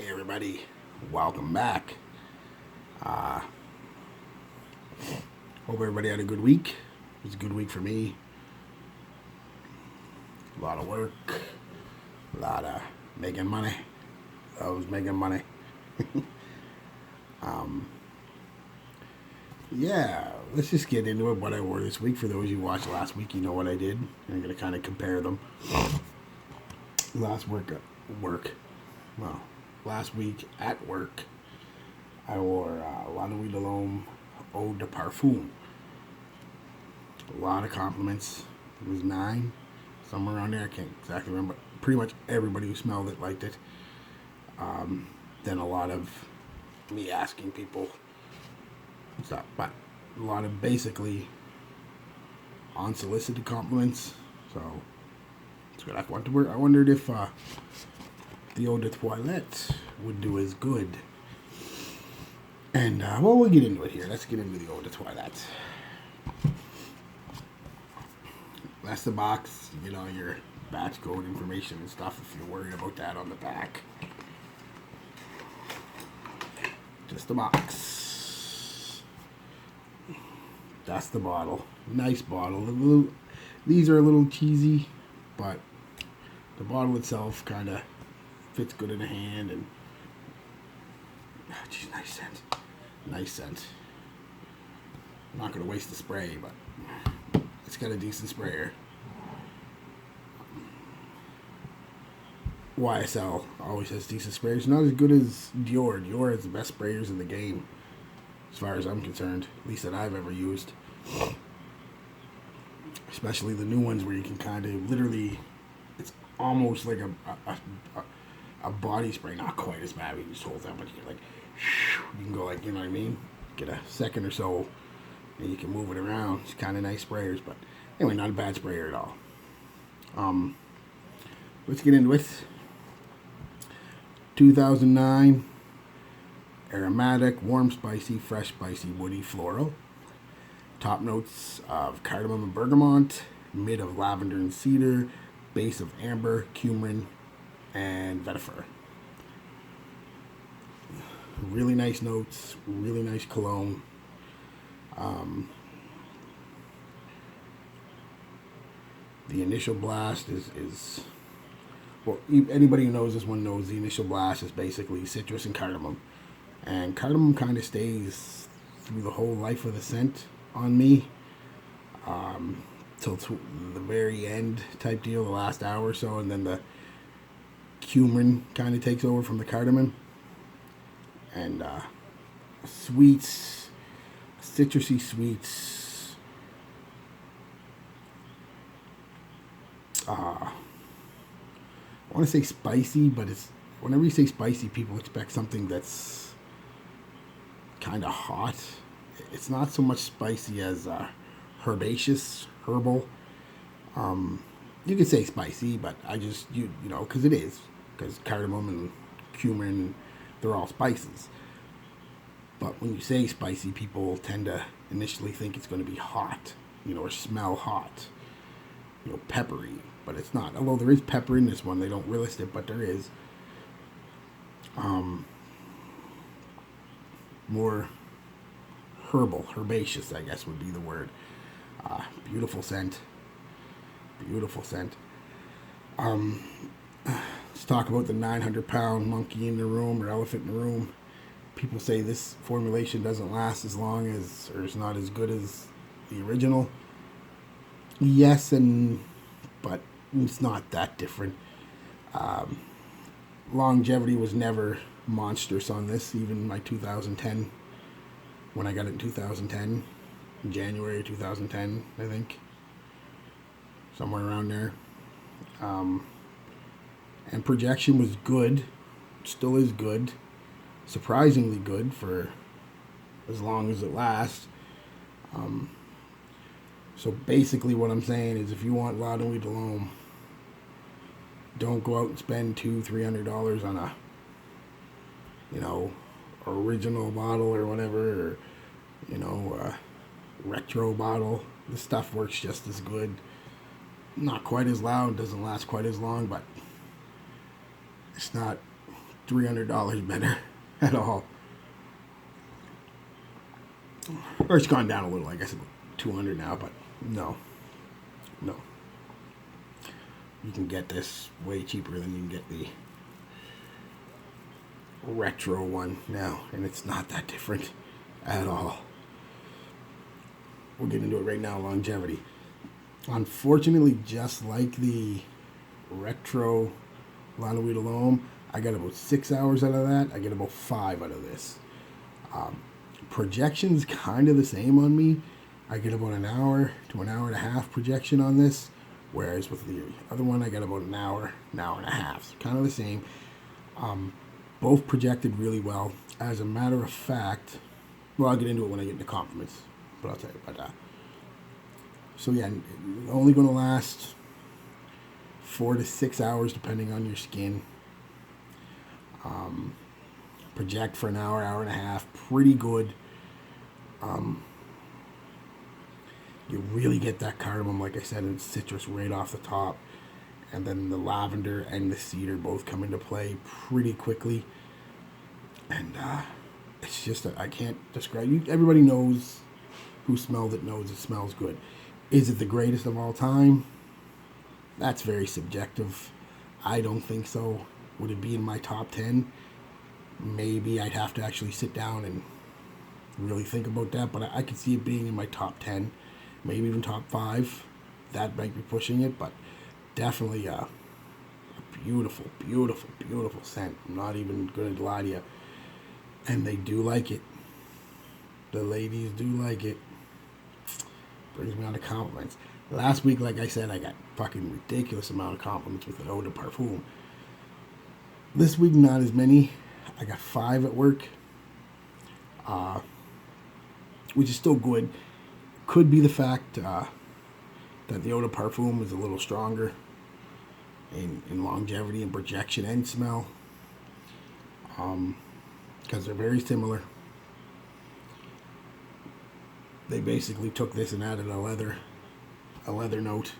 Hey everybody, welcome back. Uh, Hope everybody had a good week. It was a good week for me. A lot of work, a lot of making money. I was making money. um, yeah, let's just get into it. What I wore this week. For those who watched last week, you know what I did. I'm gonna kind of compare them. Last work. Well, last week at work, I wore La Nuit Eau de Parfum. A lot of compliments. It was 9, somewhere around there. I can't exactly remember. Pretty much everybody who smelled it liked it. Then a lot of me asking people stuff, but a lot of basically unsolicited compliments. So that's what I wondered. I wondered if the eau de toilette would do as good. And well, we'll get into it here. Let's get into the eau de toilette. That's the box. You get all your batch code information and stuff if you're worried about that on the back. Just the box. That's the bottle. Nice bottle. These are a little cheesy, but the bottle itself kind of fits good in the hand. And geez, nice scent. Nice scent. I'm not going to waste the spray, but it's got a decent sprayer. YSL always has decent sprayers. Not as good as Dior. Dior has the best sprayers in the game, as far as I'm concerned. At least that I've ever used. Especially the new ones where you can kind of literally, it's almost like a body spray. Not quite as bad. You just hold that, but you can like, you can go like, you know what I mean? Get a second or so, and you can move it around. It's kind of nice sprayers, but anyway, not a bad sprayer at all. Let's get into it. 2009, aromatic, warm, spicy, fresh, spicy, woody, floral. Top notes of cardamom and bergamot, mid of lavender and cedar, base of amber, cumin, and vetiver. Really nice notes, really nice cologne. The initial blast is well, anybody who knows this one knows the initial blast is basically citrus and cardamom. And cardamom kind of stays through the whole life of the scent on me. Till the very end type deal, the last hour or so. And then the cumin kind of takes over from the cardamom. And sweets, citrusy sweets. I want to say spicy, but it's whenever you say spicy, people expect something that's kind of hot. It's not so much spicy as herbaceous, herbal. You could say spicy, but I just you know because it is because cardamom and cumin, they're all spices. But when you say spicy, people tend to initially think it's going to be hot, or smell hot, peppery. But it's not. Although there is pepper in this one, they don't list it, but there is. More herbal, herbaceous, I guess would be the word. Beautiful scent. Beautiful scent. Let's talk about the 900-pound monkey in the room or elephant in the room. People say this formulation doesn't last as long as, or is not as good as the original. Yes, but it's not that different. Longevity was never monstrous on this. Even my 2010, when I got it in 2010, in January 2010, I think, somewhere around there. And projection was good, still is good, surprisingly good for as long as it lasts. So basically what I'm saying is if you want La Nuit Alone, don't go out and spend $200-$300 on a original bottle or whatever, or retro bottle. This stuff works just as good. Not quite as loud, doesn't last quite as long, but it's not $300 better at all. Or it's gone down a little, I guess about 200 now, but no. No. You can get this way cheaper than you can get the retro one now, and it's not that different at all. We'll get into it right now, longevity. Unfortunately, just like the retro Nuit alone, I got about 6 hours out of that. I get about 5 out of this. Projection's kind of the same on me. I get about an hour to an hour and a half projection on this, whereas with the other one I got about an hour and a half. So kind of the same. Both projected really well. As a matter of fact, well, I'll get into it when I get into compliments, but I'll tell you about that. So yeah, only going to last 4 to 6 hours depending on your skin. Project for an hour, hour and a half, pretty good. You really get that cardamom, like I said, and citrus right off the top. And then the lavender and the cedar both come into play pretty quickly. And it's just, I can't describe you. Everybody knows, who smelled it knows it smells good. Is it the greatest of all time? That's very subjective. I don't think so. Would it be in my top 10? Maybe. I'd have to actually sit down and really think about that, but I could see it being in my top 10, maybe even top 5. That might be pushing it, but definitely a beautiful, beautiful, beautiful scent. I'm not even going to lie to you. And they do like it. The ladies do like it. Brings me on to compliments. Last week, like I said, I got fucking ridiculous amount of compliments with an eau de parfum. This week, not as many. I got 5 at work, which is still good. Could be the fact that the eau de parfum is a little stronger in longevity and projection and smell, because they're very similar. They basically took this and added a leather note.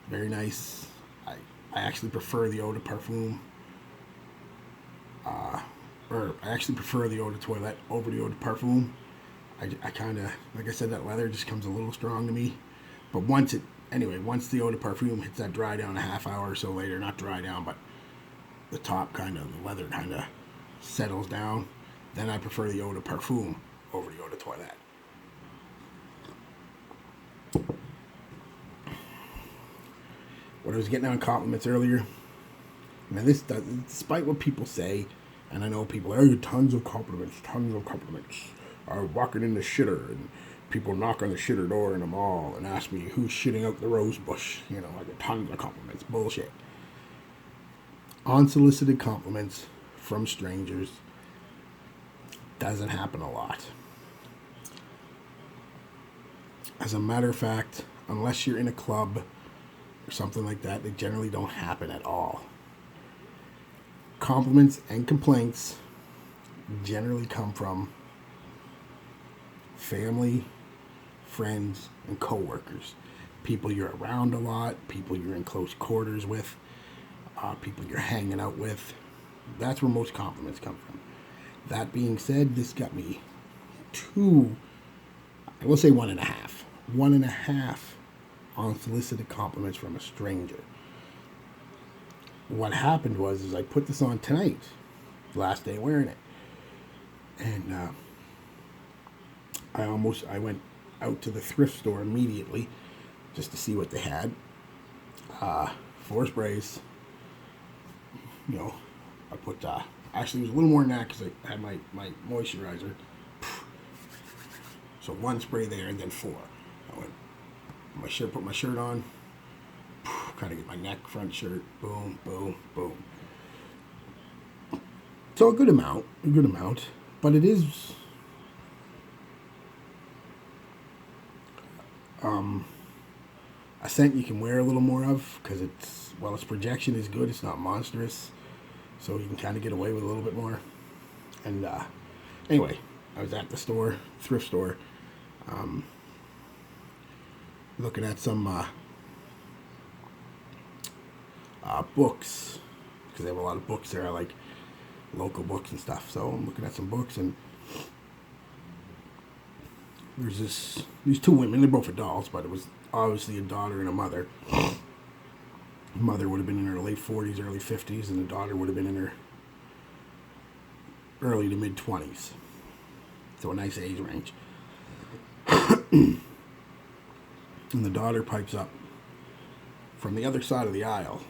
Very nice. I actually prefer the eau de parfum, or I actually prefer the eau de toilette over the eau de parfum. I kind of, like I said, that leather just comes a little strong to me. But once the eau de parfum hits that dry down a half hour or so later, not dry down, but the top kind of, the leather kind of settles down, then I prefer the eau de parfum over the eau de toilette. What I was getting on compliments earlier, now this does, despite what people say, and I know people, oh, tons of compliments, are walking in the shitter, and people knock on the shitter door in the mall and ask me who's shitting out the rose bush. You know, I get tons of compliments. Bullshit. Unsolicited compliments from strangers doesn't happen a lot. As a matter of fact, unless you're in a club or something like that, they generally don't happen at all. Compliments and complaints generally come from family, friends, and coworkers. People you're around a lot, people you're in close quarters with, people you're hanging out with. That's where most compliments come from. That being said, this got me 2, I will say 1.5. 1.5 unsolicited compliments from a stranger. What happened was I put this on tonight, last day wearing it, and I went out to the thrift store immediately just to see what they had. 4 sprays. You know, I put actually it was a little more than that because I had my moisturizer. So 1 spray there and then 4. I went put my shirt on, kind of get my neck, front shirt, boom, boom, boom. So a good amount, but it is a scent you can wear a little more of because its projection is good, it's not monstrous, so you can kind of get away with a little bit more. And anyway, I was at the store, thrift store, looking at some books, because they have a lot of books there I like. local books and stuff. So I'm looking at some books, and these two women. They're both adults, but it was obviously a daughter and a mother. The mother would have been in her late 40s, early 50s, and the daughter would have been in her early to mid 20s. So a nice age range. And the daughter pipes up from the other side of the aisle.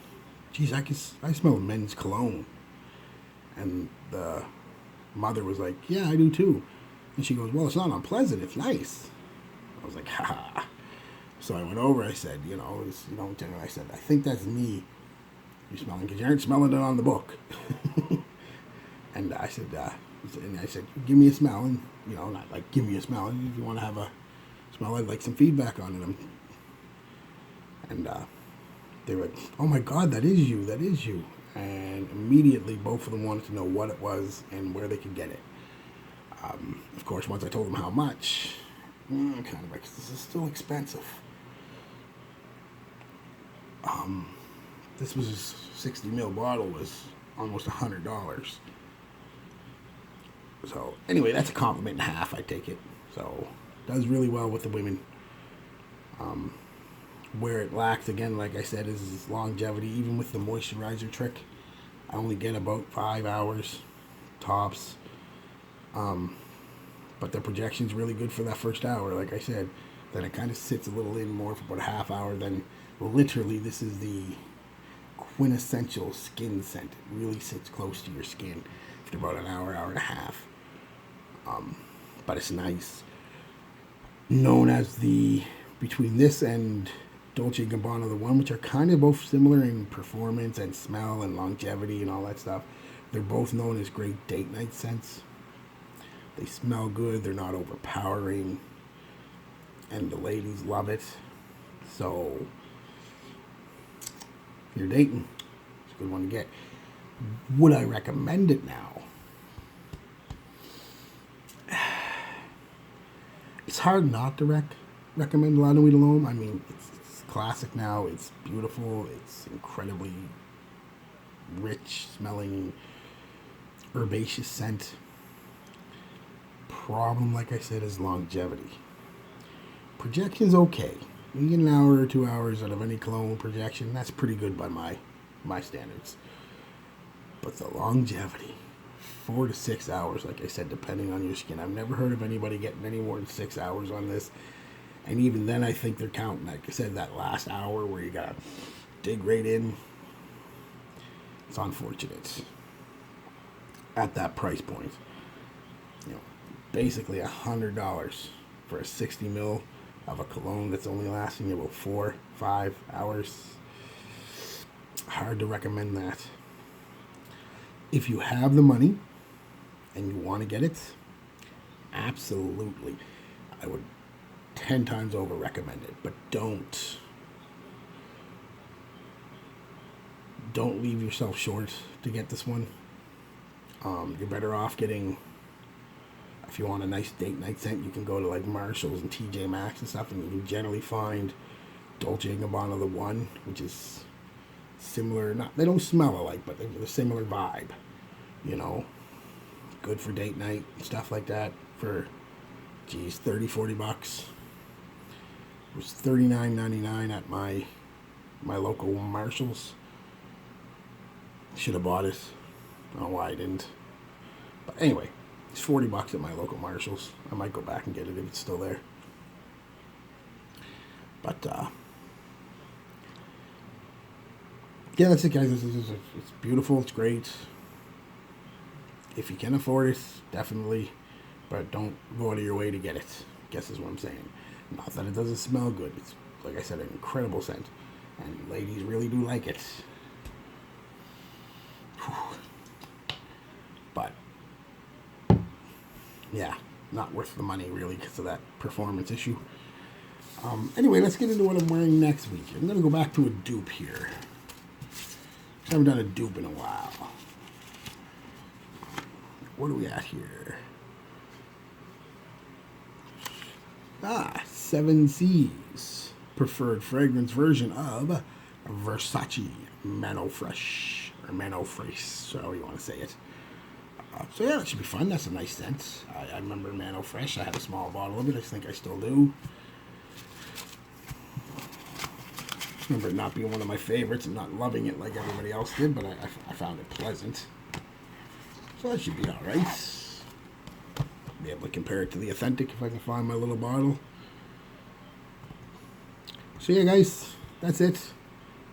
Geez, I smell men's cologne. And the mother was like, yeah, I do too. And she goes, well, it's not unpleasant, it's nice. I was like, ha. So I went over, I said, generally I said, I think that's me you're smelling, because you aren't smelling it on the book. And I said, give me a smell, and, not like give me a smell. And if you want to have a smell, I'd like some feedback on it. And they were like, oh my God, that is you. And immediately both of them wanted to know what it was and where they could get it. Of course, once I told them how much, kind of like, this is still expensive. This was a 60 ml bottle, was almost $100. So anyway, that's a compliment and a half, I take it. So does really well with the women. Where it lacks, again, like I said, is longevity. Even with the moisturizer trick, I only get about 5 hours tops. But the projection's really good for that first hour, like I said. Then it kind of sits a little in more for about a half hour. Then literally, this is the quintessential skin scent. It really sits close to your skin for about an hour, hour and a half. But it's nice. Known as between this and Dolce & Gabbana, the one, which are kind of both similar in performance and smell and longevity and all that stuff. They're both known as great date night scents. They smell good. They're not overpowering. And the ladies love it. So, if you're dating, it's a good one to get. Would I recommend it now? It's hard not to recommend La Nuit Alone. I mean, it's classic now. It's beautiful. It's incredibly rich smelling, herbaceous scent. Problem, like I said, is longevity. Projection's okay. You get an hour or 2 hours out of any cologne projection. That's pretty good by my standards. But the longevity, 4 to 6 hours, like I said, depending on your skin. I've never heard of anybody getting any more than 6 hours on this. And even then, I think they're counting, like I said, that last hour where you gotta dig right in. It's unfortunate. At that price point. Basically $100 for a 60 ml of a cologne that's only lasting you about 4-5 hours. Hard to recommend that. If you have the money and you want to get it, absolutely. I would 10 times over recommend it, but don't leave yourself short to get this one. You're better off getting, if you want a nice date night scent, you can go to like Marshall's and TJ Maxx and stuff, and you can generally find Dolce & Gabbana the One, which is similar. They don't smell alike, but they're a similar vibe. Good for date night and stuff like that. For $30-$40. It was $39.99 at my local Marshall's. Should have bought it. I don't know why I didn't. But anyway. It's $40 at my local Marshall's. I might go back and get it if it's still there. But, yeah, that's it, guys. It's beautiful. It's great. If you can afford it, definitely. But don't go out of your way to get it, I guess is what I'm saying. Not that it doesn't smell good. It's, like I said, an incredible scent. And ladies really do like it. Whew. But, yeah, not worth the money, really, because of that performance issue. Anyway, let's get into what I'm wearing next week. I'm going to go back to a dupe here. I haven't done a dupe in a while. What are we at here? Seven Seas. Preferred fragrance version of Versace Mano Fresh. Or Mano Fresh, however you want to say it. So yeah, that should be fun. That's a nice scent. I remember Mano Fresh. I had a small bottle of it. I think I still do. I remember it not being one of my favorites and not loving it like everybody else did, but I found it pleasant. So that should be alright. Be able to compare it to the Authentic if I can find my little bottle. So yeah, guys, that's it.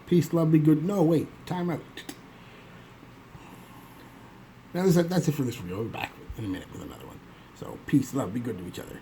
Peace, love, be good. No, wait, time out. Now that's it for this review. I'll be back in a minute with another one. So peace, love, be good to each other.